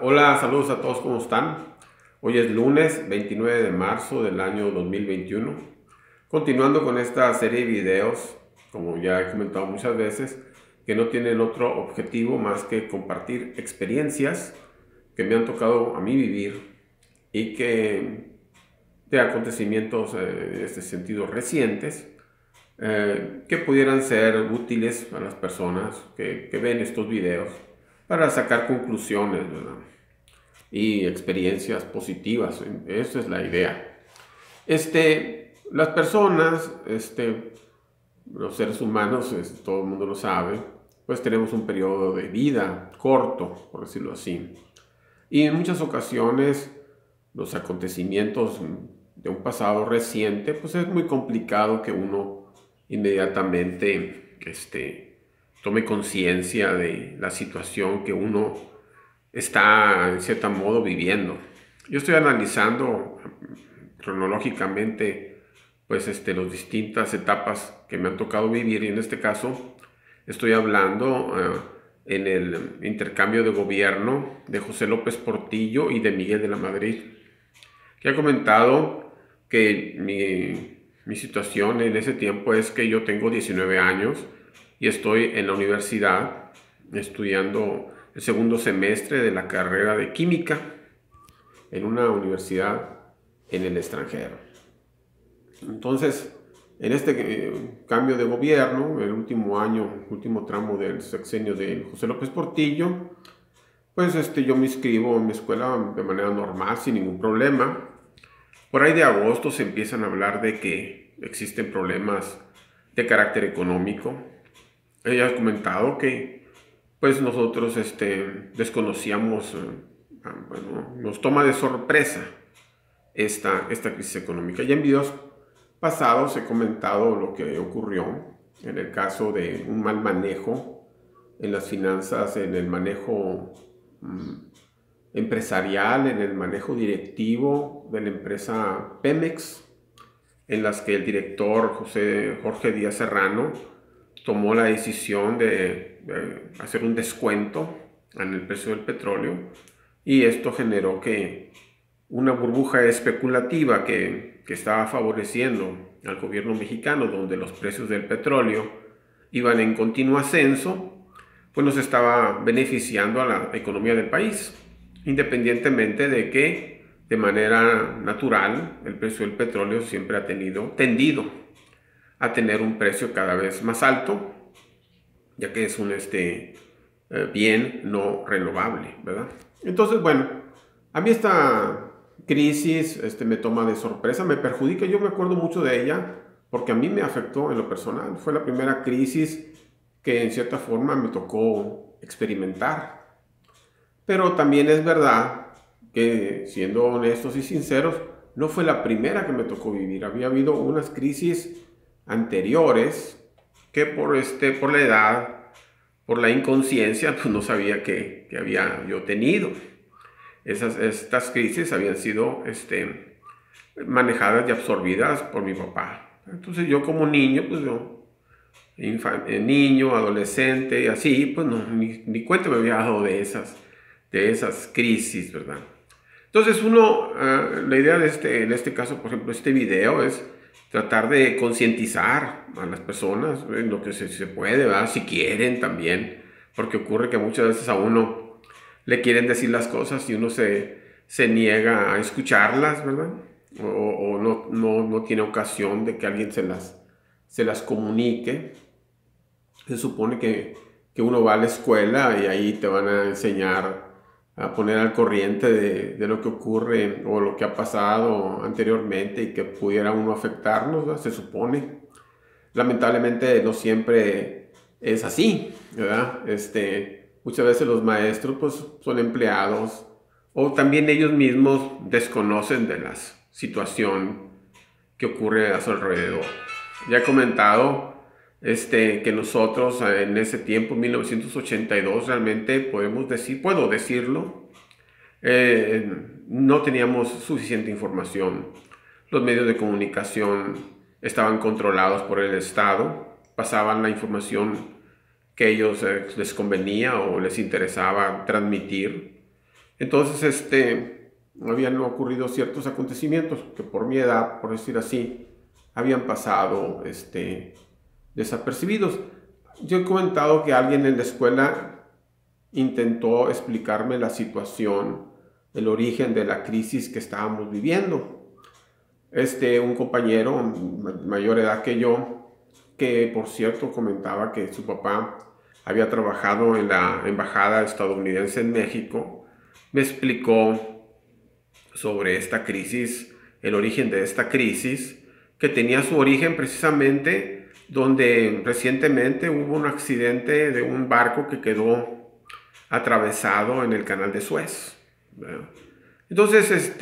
Hola, saludos a todos, ¿cómo están? Hoy es lunes 29 de marzo del año 2021. Continuando con esta serie de videos, como ya he comentado muchas veces, que no tienen otro objetivo más que compartir experiencias que me han tocado a mí vivir y que de acontecimientos en este sentido recientes que pudieran ser útiles a las personas que ven estos videos para sacar conclusiones, ¿verdad? Y experiencias positivas. Esa es la idea. Las personas, los seres humanos, todo el mundo lo sabe, pues tenemos un periodo de vida corto, por decirlo así. Y en muchas ocasiones los acontecimientos de un pasado reciente, pues es muy complicado que uno inmediatamente tome conciencia de la situación que uno está en cierto modo viviendo. Yo estoy analizando cronológicamente pues las distintas etapas que me han tocado vivir y en este caso estoy hablando en el intercambio de gobierno de José López Portillo y de Miguel de la Madrid, que ha comentado que mi situación en ese tiempo es que yo tengo 19 años y estoy en la universidad estudiando el segundo semestre de la carrera de química en una universidad en el extranjero. Entonces, en este cambio de gobierno, el último año, último tramo del sexenio de José López Portillo, pues yo me inscribo en mi escuela de manera normal, sin ningún problema. Por ahí de agosto se empiezan a hablar de que existen problemas de carácter económico. Ella ha comentado que pues nosotros desconocíamos, bueno, nos toma de sorpresa esta crisis económica. Ya en videos pasados he comentado lo que ocurrió en el caso de un mal manejo en las finanzas, en el manejo empresarial, en el manejo directivo de la empresa Pemex, en las que el director Jorge Díaz Serrano tomó la decisión de hacer un descuento en el precio del petróleo y esto generó que una burbuja especulativa que estaba favoreciendo al gobierno mexicano, donde los precios del petróleo iban en continuo ascenso, pues nos estaba beneficiando a la economía del país, independientemente de que de manera natural el precio del petróleo siempre ha tendido a tener un precio cada vez más alto, ya que es un bien no renovable, ¿verdad? Entonces, bueno, a mí esta crisis me toma de sorpresa, me perjudica. Yo me acuerdo mucho de ella porque a mí me afectó en lo personal. Fue la primera crisis que en cierta forma me tocó experimentar. Pero también es verdad que, siendo honestos y sinceros, no fue la primera que me tocó vivir. Había habido unas crisis anteriores que por la edad, por la inconsciencia, pues no sabía que había yo tenido. Estas crisis habían sido manejadas y absorbidas por mi papá. Entonces yo como niño, pues yo, niño, adolescente y así, pues no, ni cuenta me había dado de esas crisis, ¿verdad? Entonces la idea en este caso, por ejemplo, este video es tratar de concientizar a las personas en lo que se puede, ¿verdad? Si quieren también, porque ocurre que muchas veces a uno le quieren decir las cosas y uno se niega a escucharlas, ¿verdad? O no tiene ocasión de que alguien se las comunique. Se supone que uno va a la escuela y ahí te van a enseñar a poner al corriente de lo que ocurre o lo que ha pasado anteriormente y que pudiera uno afectarnos, ¿verdad? Se supone. Lamentablemente no siempre es así, ¿verdad? Muchas veces los maestros pues, son empleados o también ellos mismos desconocen de la situación que ocurre a su alrededor. Ya he comentado que nosotros en ese tiempo, 1982, realmente puedo decirlo, no teníamos suficiente información. Los medios de comunicación estaban controlados por el Estado, pasaban la información que a ellos les convenía o les interesaba transmitir. Entonces, habían ocurrido ciertos acontecimientos que por mi edad, por decir así, habían pasado desapercibidos. Yo he comentado que alguien en la escuela intentó explicarme la situación, el origen de la crisis que estábamos viviendo. Un compañero mayor edad que yo, que por cierto comentaba que su papá había trabajado en la embajada estadounidense en México, me explicó sobre esta crisis, el origen de esta crisis, que tenía su origen precisamente donde recientemente hubo un accidente de un barco que quedó atravesado en el canal de Suez. Entonces,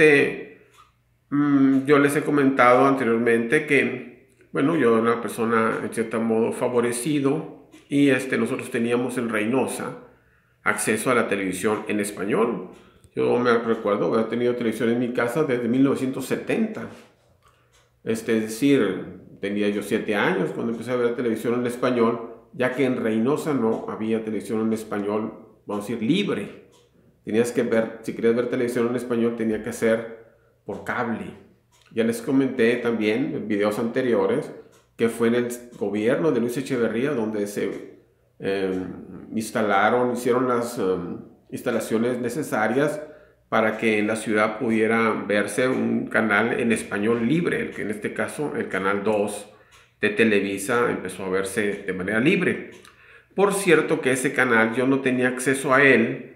yo les he comentado anteriormente que, bueno, yo era una persona en cierto modo favorecido y nosotros teníamos en Reynosa acceso a la televisión en español. Yo me recuerdo haber tenido televisión en mi casa desde 1970. Es decir, tenía yo 7 años cuando empecé a ver televisión en español, ya que en Reynosa no había televisión en español, vamos a decir, libre. Tenías que ver, si querías ver televisión en español, tenía que ser por cable. Ya les comenté también en videos anteriores que fue en el gobierno de Luis Echeverría donde se hicieron las instalaciones necesarias para que en la ciudad pudiera verse un canal en español libre, que en este caso el canal 2 de Televisa empezó a verse de manera libre. Por cierto que ese canal yo no tenía acceso a él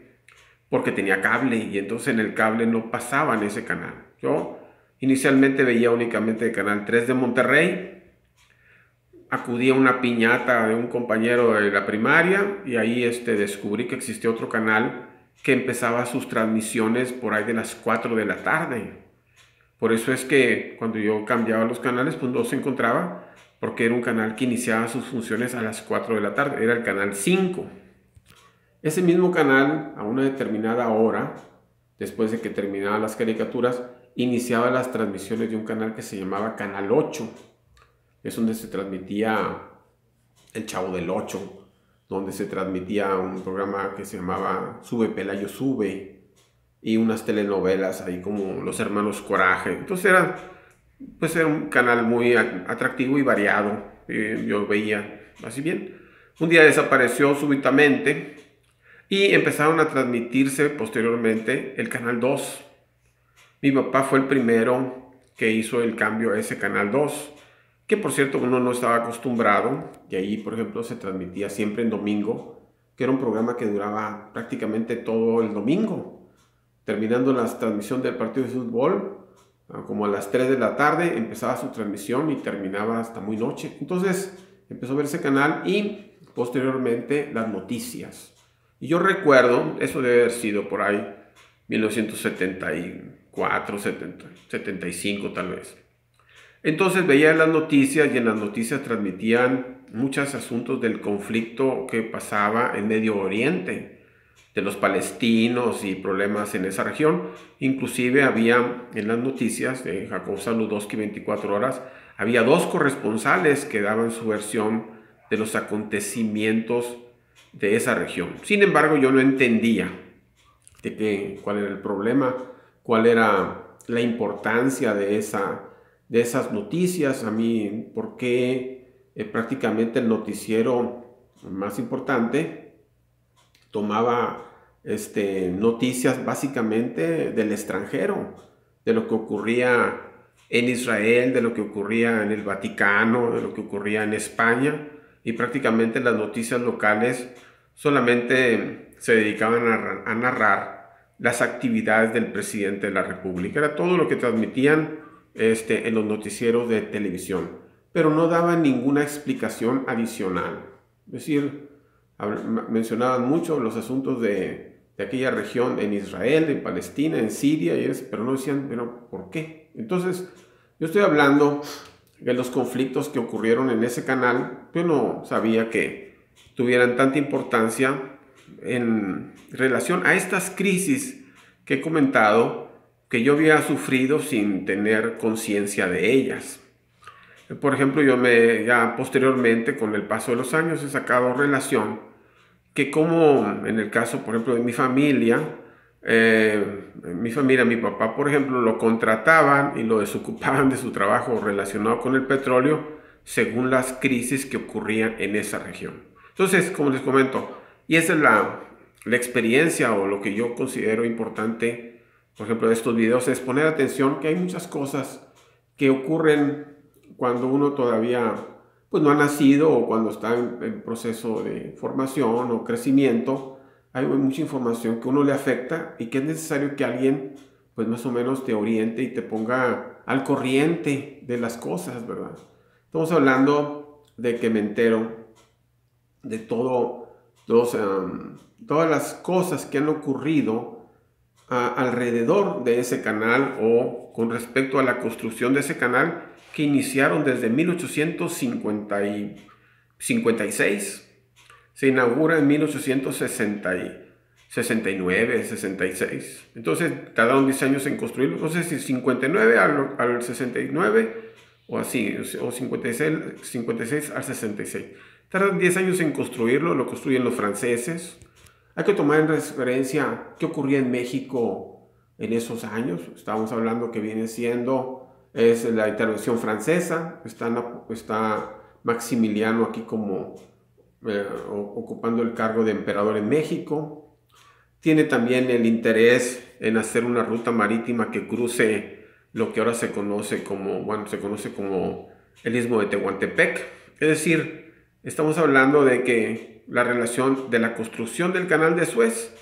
porque tenía cable y entonces en el cable no pasaban ese canal. Yo inicialmente veía únicamente el canal 3 de Monterrey, acudí a una piñata de un compañero de la primaria y ahí descubrí que existía otro canal que empezaba sus transmisiones por ahí de las 4 de la tarde. Por eso es que cuando yo cambiaba los canales, pues no se encontraba, porque era un canal que iniciaba sus funciones a las 4 de la tarde, era el canal 5. Ese mismo canal, a una determinada hora, después de que terminaban las caricaturas, iniciaba las transmisiones de un canal que se llamaba Canal 8. Es donde se transmitía El Chavo del 8, donde se transmitía un programa que se llamaba Sube Pelayo Sube y unas telenovelas ahí como Los Hermanos Coraje. Entonces era un canal muy atractivo y variado. Yo veía así bien. Un día desapareció súbitamente y empezaron a transmitirse posteriormente el Canal 2. Mi papá fue el primero que hizo el cambio a ese Canal 2, que por cierto uno no estaba acostumbrado, y ahí por ejemplo se transmitía siempre en domingo, que era un programa que duraba prácticamente todo el domingo. Terminando la transmisión del partido de fútbol, como a las 3 de la tarde empezaba su transmisión y terminaba hasta muy noche. Entonces empezó a ver ese canal y posteriormente las noticias. Y yo recuerdo, eso debe haber sido por ahí 1974, 75 tal vez. Entonces veía las noticias y en las noticias transmitían muchos asuntos del conflicto que pasaba en Medio Oriente, de los palestinos y problemas en esa región. Inclusive había en las noticias de Jacob Zabludovsky 24 horas, había 2 corresponsales que daban su versión de los acontecimientos de esa región. Sin embargo, yo no entendía cuál era el problema, cuál era la importancia de esas noticias. A mí, ¿por qué prácticamente el noticiero más importante tomaba noticias básicamente del extranjero, de lo que ocurría en Israel, de lo que ocurría en el Vaticano, de lo que ocurría en España, y prácticamente las noticias locales solamente se dedicaban a narrar las actividades del presidente de la República? Era todo lo que transmitían en los noticieros de televisión, pero no daban ninguna explicación adicional. Es decir, mencionaban mucho los asuntos de aquella región en Israel, en Palestina, en Siria, pero no decían, pero ¿por qué? Entonces, yo estoy hablando de los conflictos que ocurrieron en ese canal. Yo no sabía que tuvieran tanta importancia en relación a estas crisis que he comentado, que yo había sufrido sin tener conciencia de ellas. Por ejemplo, ya posteriormente, con el paso de los años, he sacado relación que como en el caso, por ejemplo, de mi familia, Mi familia, mi papá, por ejemplo, lo contrataban y lo desocupaban de su trabajo relacionado con el petróleo según las crisis que ocurrían en esa región. Entonces, como les comento, y esa es la experiencia o lo que yo considero importante, por ejemplo, de estos videos, es poner atención que hay muchas cosas que ocurren cuando uno todavía pues, no ha nacido o cuando está en proceso de formación o crecimiento. Hay mucha información que uno le afecta y que es necesario que alguien pues más o menos te oriente y te ponga al corriente de las cosas, ¿verdad? Estamos hablando de que me entero de todas las cosas que han ocurrido alrededor de ese canal o con respecto a la construcción de ese canal que iniciaron desde 1856. Se inaugura en 1869, 66. Entonces tardaron 10 años en construirlo. No sé si 59 al 69 o así, o 56 al 66. Tardan 10 años en construirlo, lo construyen los franceses. Hay que tomar en referencia qué ocurría en México en esos años. Estamos hablando que viene siendo es la intervención francesa. Está Maximiliano aquí como ocupando el cargo de emperador en México. Tiene también el interés en hacer una ruta marítima que cruce lo que ahora se conoce como el Istmo de Tehuantepec. Es decir, estamos hablando de que la relación de la construcción del Canal de Suez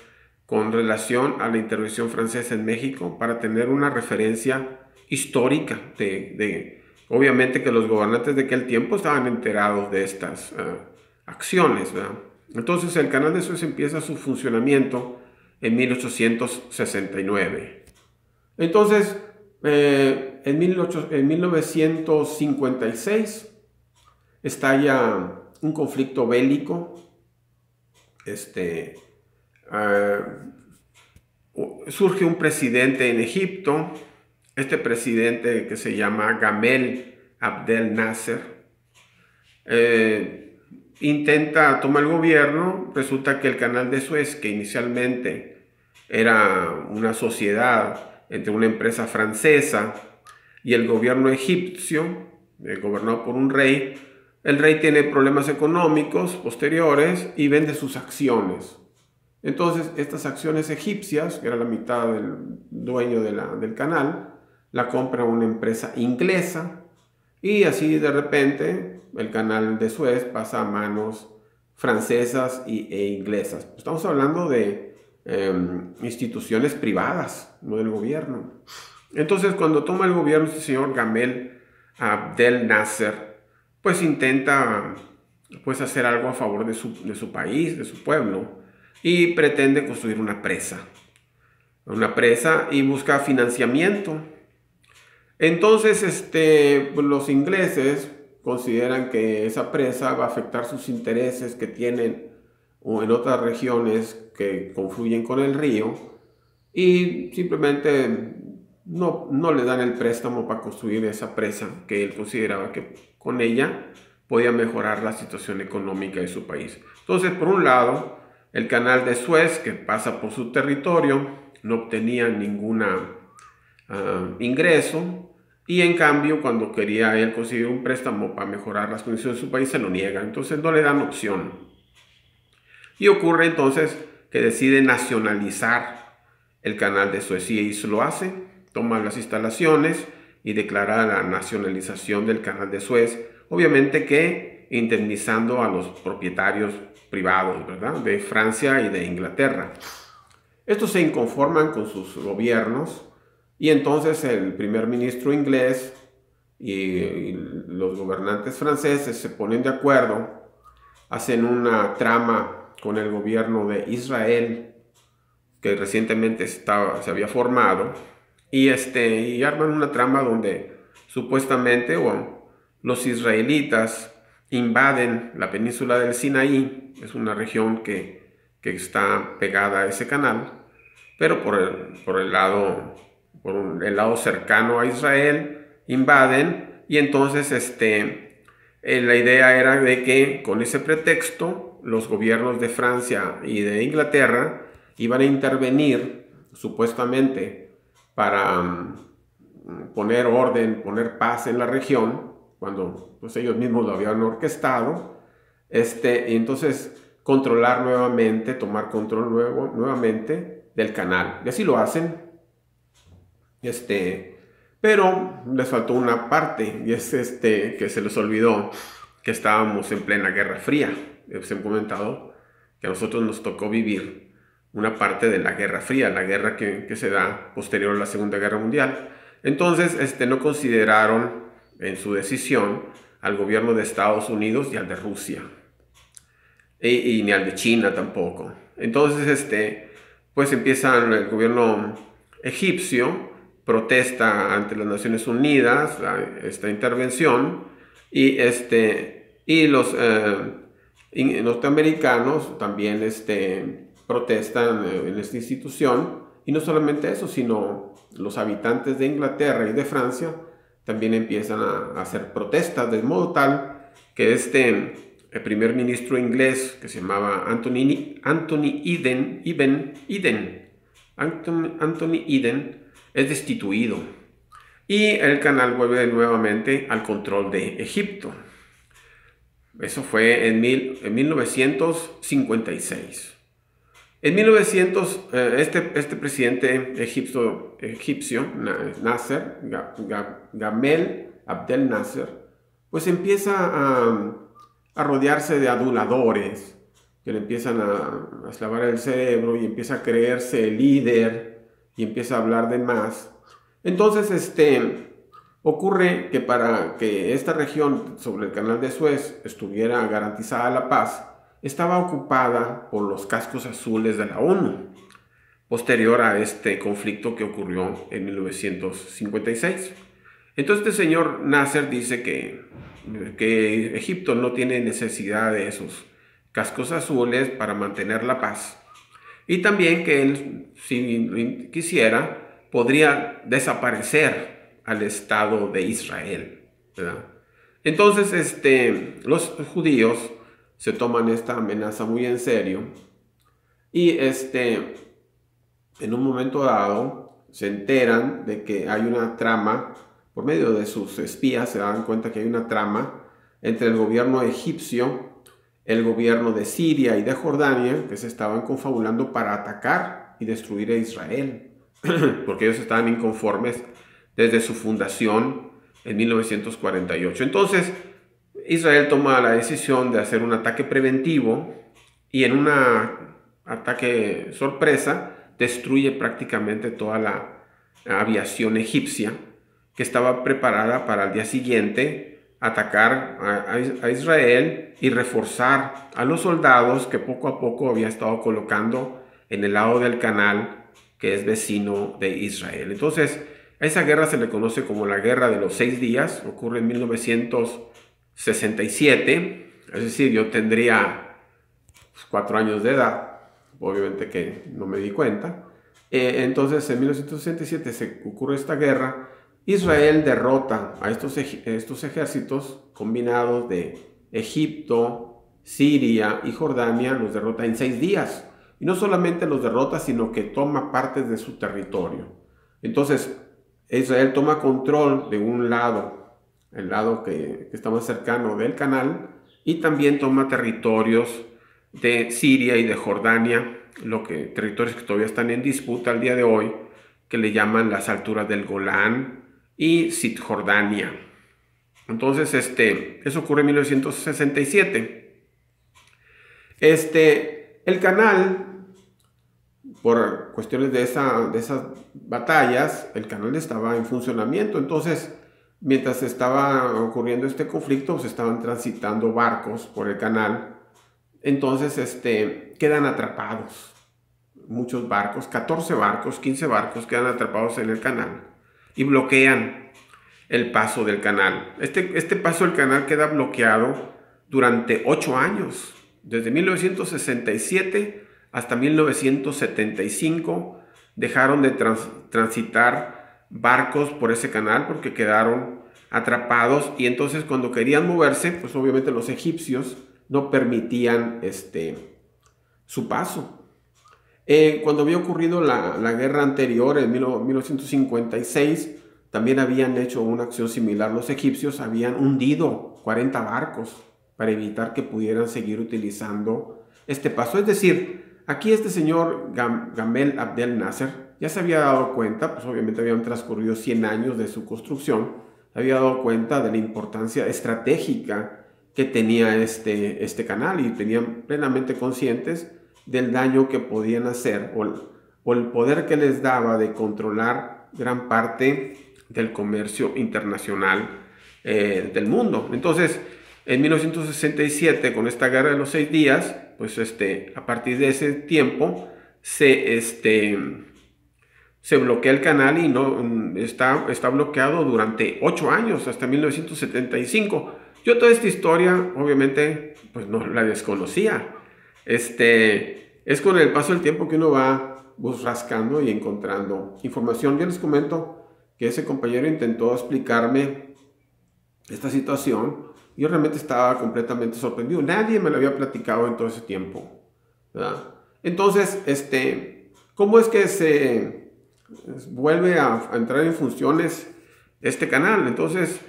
con relación a la intervención francesa en México para tener una referencia histórica obviamente que los gobernantes de aquel tiempo estaban enterados de estas acciones, ¿verdad? Entonces el Canal de Suez empieza su funcionamiento en 1869. Entonces, en 1956 estalla un conflicto bélico. Surge un presidente en Egipto. Este presidente que se llama Gamal Abdel Nasser intenta tomar el gobierno. Resulta que el Canal de Suez, que inicialmente era una sociedad entre una empresa francesa y el gobierno egipcio, gobernado por un rey, el rey tiene problemas económicos posteriores y vende sus acciones. Entonces, estas acciones egipcias, que era la mitad del dueño del canal, la compra una empresa inglesa y así de repente el Canal de Suez pasa a manos francesas e inglesas. Estamos hablando de instituciones privadas, no del gobierno. Entonces, cuando toma el gobierno este señor Gamal Abdel Nasser, pues intenta pues, hacer algo a favor de su país, de su pueblo, y pretende construir una presa y busca financiamiento. Entonces, los ingleses consideran que esa presa va a afectar sus intereses que tienen en otras regiones que confluyen con el río y simplemente no le dan el préstamo para construir esa presa que él consideraba que con ella podía mejorar la situación económica de su país. Entonces, por un lado, el Canal de Suez, que pasa por su territorio, no obtenía ningún ingreso, y en cambio cuando quería él conseguir un préstamo para mejorar las condiciones de su país se lo niega. Entonces no le dan opción y ocurre entonces que decide nacionalizar el Canal de Suez y eso lo hace, toma las instalaciones y declara la nacionalización del Canal de Suez, obviamente que indemnizando a los propietarios privados, ¿verdad?, de Francia y de Inglaterra. Estos se inconforman con sus gobiernos y entonces el primer ministro inglés y los gobernantes franceses se ponen de acuerdo, hacen una trama con el gobierno de Israel, que recientemente se había formado, y arman una trama donde supuestamente los israelitas invaden la península del Sinaí. Es una región que está pegada a ese canal, pero por el lado cercano a Israel, invaden y entonces la idea era de que con ese pretexto los gobiernos de Francia y de Inglaterra iban a intervenir supuestamente para poner orden, poner paz en la región, cuando pues, ellos mismos lo habían orquestado, y entonces controlar nuevamente, tomar control nuevamente del canal. Y así lo hacen. Pero les faltó una parte, y es que se les olvidó que estábamos en plena Guerra Fría. Les he comentado que a nosotros nos tocó vivir una parte de la Guerra Fría, la guerra que se da posterior a la Segunda Guerra Mundial. Entonces, no consideraron en su decisión al gobierno de Estados Unidos y al de Rusia, y ni al de China tampoco. Entonces, pues empieza el gobierno egipcio, protesta ante las Naciones Unidas esta intervención, y los norteamericanos también protestan en esta institución. Y no solamente eso, sino los habitantes de Inglaterra y de Francia también empiezan a hacer protestas, de modo tal que el primer ministro inglés, que se llamaba Anthony Eden, es destituido, y el canal vuelve nuevamente al control de Egipto. Eso fue en 1956. En 1900, este presidente egipcio, Nasser, Gamal Abdel Nasser, pues empieza a rodearse de aduladores que le empiezan a lavar el cerebro, y empieza a creerse el líder y empieza a hablar de más. Entonces, ocurre que para que esta región sobre el canal de Suez estuviera garantizada la paz, estaba ocupada por los cascos azules de la ONU, posterior a este conflicto que ocurrió en 1956. Entonces este señor Nasser dice que Egipto no tiene necesidad de esos cascos azules para mantener la paz, y también que él, si quisiera, podría desaparecer al Estado de Israel, ¿verdad? Entonces los judíos se toman esta amenaza muy en serio, y en un momento dado se enteran de que hay una trama, por medio de sus espías se dan cuenta que hay una trama entre el gobierno egipcio, el gobierno de Siria y de Jordania, que se estaban confabulando para atacar y destruir a Israel, porque ellos estaban inconformes desde su fundación en 1948. Entonces Israel toma la decisión de hacer un ataque preventivo, y en un ataque sorpresa destruye prácticamente toda la aviación egipcia, que estaba preparada para el día siguiente atacar a Israel y reforzar a los soldados que poco a poco había estado colocando en el lado del canal que es vecino de Israel. Entonces, a esa guerra se le conoce como la Guerra de los 6 días, ocurre en 1967, es decir, yo tendría 4 años de edad, obviamente que no me di cuenta. Entonces en 1967 se ocurre esta guerra. Israel derrota a estos ejércitos combinados de Egipto, Siria y Jordania, los derrota en 6 días. Y no solamente los derrota, sino que toma partes de su territorio. Entonces Israel toma control de un lado, el lado que está más cercano del canal, y también toma territorios de Siria y de Jordania, territorios que todavía están en disputa al día de hoy, que le llaman las alturas del Golán y Cisjordania. Entonces, eso ocurre en 1967. El canal, por cuestiones de esas batallas, el canal estaba en funcionamiento. Entonces, mientras estaba ocurriendo este conflicto, se estaban transitando barcos por el canal. Entonces, quedan atrapados. Muchos barcos, 14 barcos, 15 barcos quedan atrapados en el canal y bloquean el paso del canal. Este paso del canal queda bloqueado durante 8 años, desde 1967 hasta 1975. Dejaron de transitar barcos por ese canal porque quedaron atrapados, y entonces cuando querían moverse, pues obviamente los egipcios no permitían su paso. Cuando había ocurrido la guerra anterior, en 1956, también habían hecho una acción similar. Los egipcios habían hundido 40 barcos para evitar que pudieran seguir utilizando este paso. Es decir, aquí este señor Gamal Abdel Nasser ya se había dado cuenta, pues obviamente habían transcurrido 100 años de su construcción, se había dado cuenta de la importancia estratégica que tenía este canal, y tenían plenamente conscientes del daño que podían hacer o el poder que les daba de controlar gran parte del comercio internacional del mundo. Entonces, en 1967, con esta guerra de los 6 días, pues a partir de ese tiempo se bloquea el canal, y no está bloqueado durante 8 años, hasta 1975. Yo toda esta historia, obviamente, pues no la desconocía. Es con el paso del tiempo que uno va rascando y encontrando información. Yo les comento que ese compañero intentó explicarme esta situación. Yo realmente estaba completamente sorprendido. Nadie me lo había platicado en todo ese tiempo, ¿verdad? Entonces, ¿cómo es que se vuelve a entrar en funciones este canal? Entonces,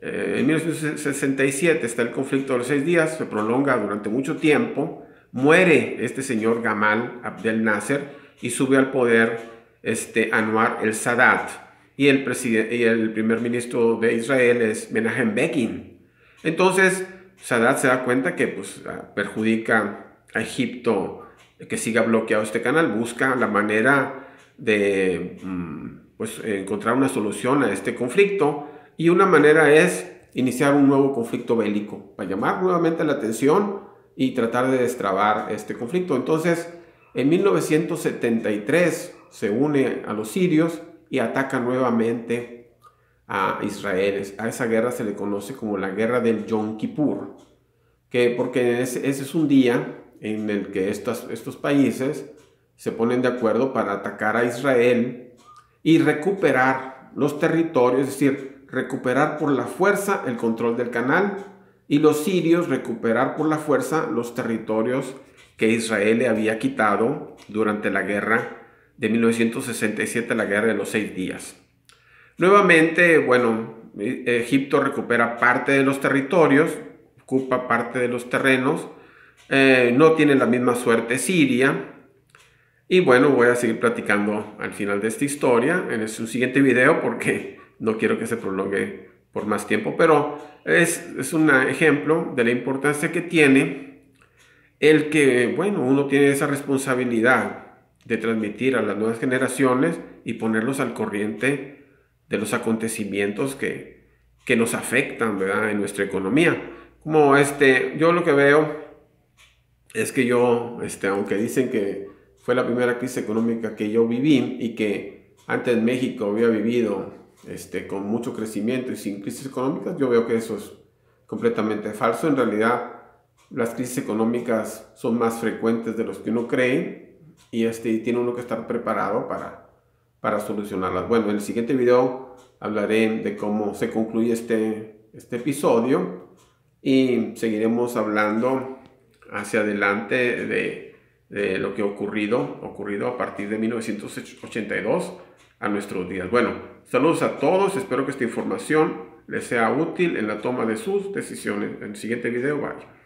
en 1967 está el conflicto de los 6 días, se prolonga durante mucho tiempo, muere este señor Gamal Abdel Nasser y sube al poder Anwar el Sadat, y el primer ministro de Israel es Menachem Begin. Entonces Sadat se da cuenta que pues, perjudica a Egipto que siga bloqueado este canal, busca la manera de pues, encontrar una solución a este conflicto. Y una manera es iniciar un nuevo conflicto bélico, para llamar nuevamente la atención y tratar de destrabar este conflicto. Entonces, en 1973 se une a los sirios y ataca nuevamente a Israel. A esa guerra se le conoce como la guerra del Yom Kippur, porque ese es un día en el que estos países se ponen de acuerdo para atacar a Israel y recuperar los territorios, es decir, recuperar por la fuerza el control del canal, y los sirios recuperar por la fuerza los territorios que Israel le había quitado durante la guerra de 1967, la guerra de los 6 días. Nuevamente, bueno, Egipto recupera parte de los territorios, ocupa parte de los terrenos, no tiene la misma suerte Siria. Y bueno, voy a seguir platicando al final de esta historia en un siguiente video, porque no quiero que se prolongue por más tiempo, pero es un ejemplo de la importancia que tiene el que, bueno, uno tiene esa responsabilidad de transmitir a las nuevas generaciones y ponerlos al corriente de los acontecimientos que nos afectan, ¿verdad?, en nuestra economía. Como yo lo que veo es que yo, aunque dicen que fue la primera crisis económica que yo viví y que antes México había vivido con mucho crecimiento y sin crisis económicas, yo veo que eso es completamente falso. En realidad, las crisis económicas son más frecuentes de los que uno cree, y tiene uno que estar preparado para solucionarlas. Bueno, en el siguiente video hablaré de cómo se concluye este episodio, y seguiremos hablando hacia adelante de lo que ha ocurrido a partir de 1982 a nuestros días. Bueno, saludos a todos, espero que esta información les sea útil en la toma de sus decisiones. En el siguiente video, bye.